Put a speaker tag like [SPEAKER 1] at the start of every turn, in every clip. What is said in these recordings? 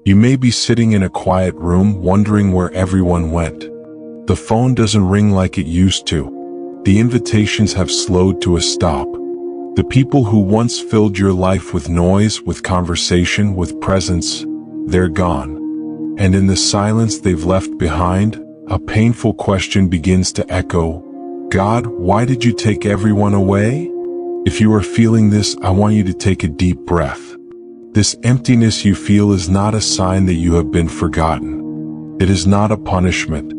[SPEAKER 1] You may be sitting in a quiet room wondering where everyone went. The phone doesn't ring like it used to. The invitations have slowed to a stop. The people who once filled your life with noise, with conversation, with presence, they're gone. And in the silence they've left behind, a painful question begins to echo. God, why did you take everyone away? If you are feeling this, I want you to take a deep breath. This emptiness you feel is not a sign that you have been forgotten. It is not a punishment.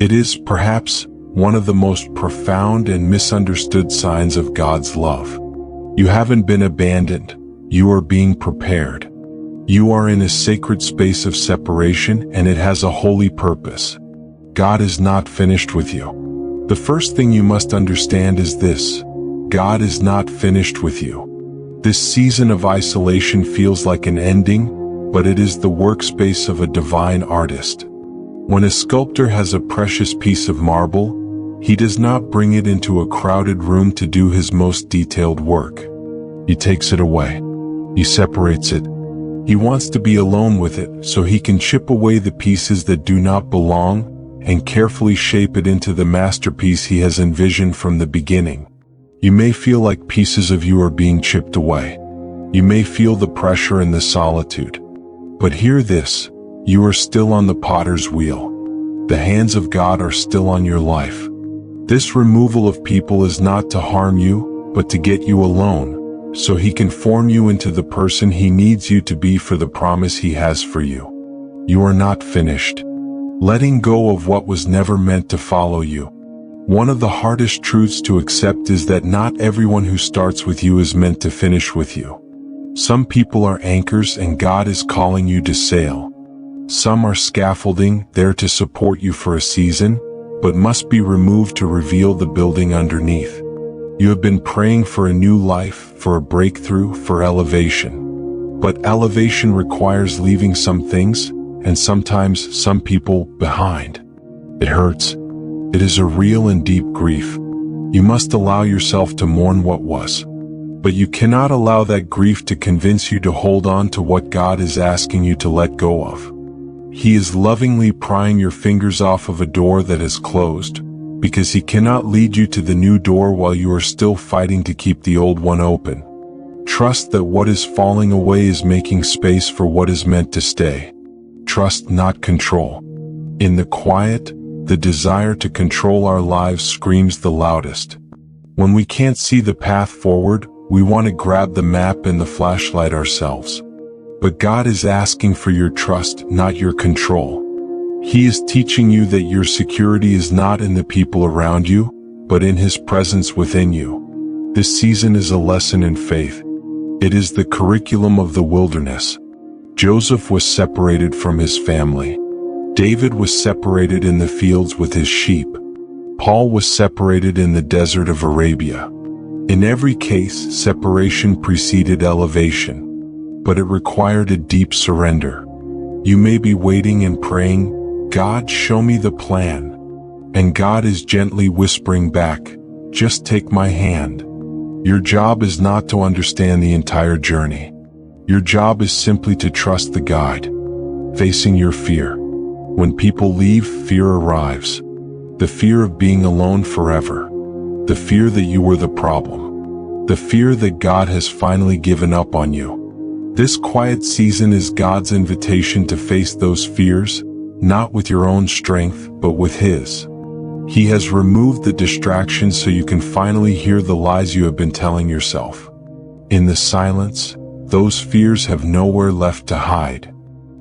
[SPEAKER 1] It is, perhaps, one of the most profound and misunderstood signs of God's love. You haven't been abandoned. You are being prepared. You are in a sacred space of separation, and it has a holy purpose. God is not finished with you. The first thing you must understand is this: God is not finished with you. This season of isolation feels like an ending, but it is the workspace of a divine artist. When a sculptor has a precious piece of marble, he does not bring it into a crowded room to do his most detailed work. He takes it away. He separates it. He wants to be alone with it so he can chip away the pieces that do not belong and carefully shape it into the masterpiece he has envisioned from the beginning. You may feel like pieces of you are being chipped away. You may feel the pressure and the solitude. But hear this: you are still on the potter's wheel. The hands of God are still on your life. This removal of people is not to harm you, but to get you alone, so he can form you into the person he needs you to be for the promise he has for you. You are not finished. Letting go of what was never meant to follow you. One of the hardest truths to accept is that not everyone who starts with you is meant to finish with you. Some people are anchors and God is calling you to sail. Some are scaffolding, there to support you for a season, but must be removed to reveal the building underneath. You have been praying for a new life, for a breakthrough, for elevation. But elevation requires leaving some things, and sometimes some people, behind. It hurts. It is a real and deep grief. You must allow yourself to mourn what was. But you cannot allow that grief to convince you to hold on to what God is asking you to let go of. He is lovingly prying your fingers off of a door that is closed, because He cannot lead you to the new door while you are still fighting to keep the old one open. Trust that what is falling away is making space for what is meant to stay. Trust, not control. In the quiet, the desire to control our lives screams the loudest. When we can't see the path forward, we want to grab the map and the flashlight ourselves. But God is asking for your trust, not your control. He is teaching you that your security is not in the people around you, but in His presence within you. This season is a lesson in faith. It is the curriculum of the wilderness. Joseph was separated from his family. David was separated in the fields with his sheep. Paul was separated in the desert of Arabia. In every case, separation preceded elevation, but it required a deep surrender. You may be waiting and praying, God, show me the plan. And God is gently whispering back, just take my hand. Your job is not to understand the entire journey. Your job is simply to trust the guide. Facing your fear. When people leave, fear arrives. The fear of being alone forever. The fear that you were the problem. The fear that God has finally given up on you. This quiet season is God's invitation to face those fears, not with your own strength, but with His. He has removed the distractions so you can finally hear the lies you have been telling yourself. In the silence, those fears have nowhere left to hide.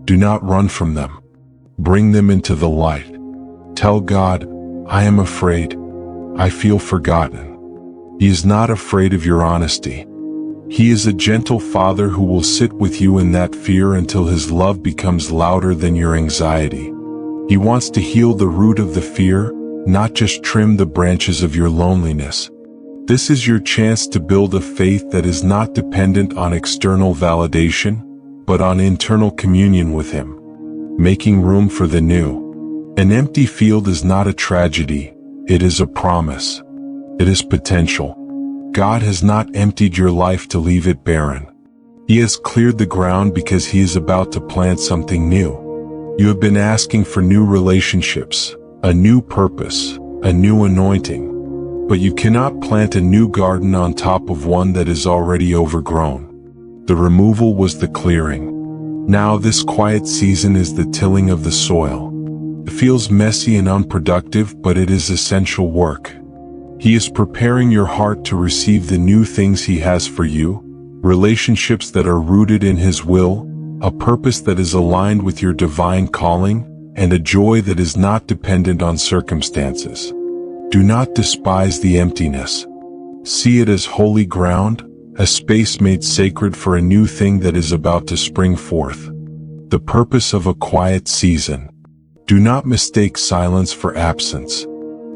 [SPEAKER 1] Do not run from them. Bring them into the light. Tell God, I am afraid. I feel forgotten. He is not afraid of your honesty. He is a gentle Father who will sit with you in that fear until His love becomes louder than your anxiety. He wants to heal the root of the fear, not just trim the branches of your loneliness. This is your chance to build a faith that is not dependent on external validation, but on internal communion with Him. Making room for the new. An empty field is not a tragedy, it is a promise. It is potential. God has not emptied your life to leave it barren. He has cleared the ground because he is about to plant something new. You have been asking for new relationships, a new purpose, a new anointing. But you cannot plant a new garden on top of one that is already overgrown. The removal was the clearing. Now this quiet season is the tilling of the soil. It feels messy and unproductive, but it is essential work. He is preparing your heart to receive the new things he has for you, relationships that are rooted in his will, a purpose that is aligned with your divine calling, and a joy that is not dependent on circumstances. Do not despise the emptiness. See it as holy ground, a space made sacred for a new thing that is about to spring forth. The purpose of a quiet season. Do not mistake silence for absence.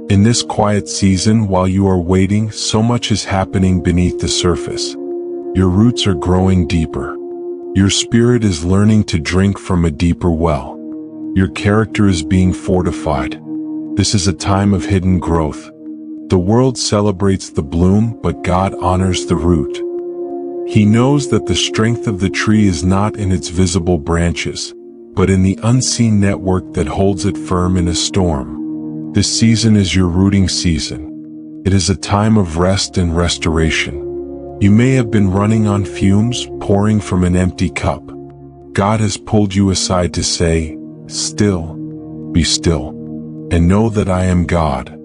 [SPEAKER 1] In this quiet season, while you are waiting, so much is happening beneath the surface. Your roots are growing deeper. Your spirit is learning to drink from a deeper well. Your character is being fortified. This is a time of hidden growth. The world celebrates the bloom, but God honors the root. He knows that the strength of the tree is not in its visible branches, but in the unseen network that holds it firm in a storm. This season is your rooting season. It is a time of rest and restoration. You may have been running on fumes, pouring from an empty cup. God has pulled you aside to say, "Still, be still, and know that I am God."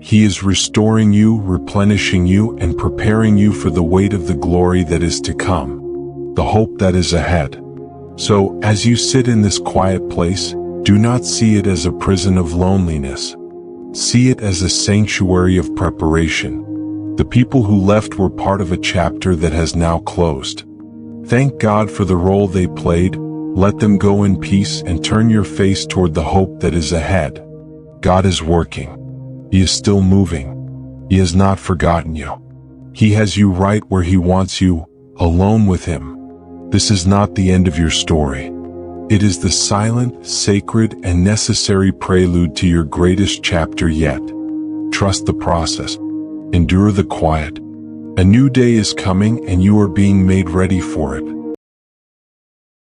[SPEAKER 1] He is restoring you, replenishing you, and preparing you for the weight of the glory that is to come, the hope that is ahead. So, as you sit in this quiet place, do not see it as a prison of loneliness. See it as a sanctuary of preparation. The people who left were part of a chapter that has now closed. Thank God for the role they played. Let them go in peace and turn your face toward the hope that is ahead. God is working. He is still moving. He has not forgotten you. He has you right where he wants you, alone with him. This is not the end of your story. It is the silent, sacred, and necessary prelude to your greatest chapter yet. Trust the process. Endure the quiet. A new day is coming and you are being made ready for it.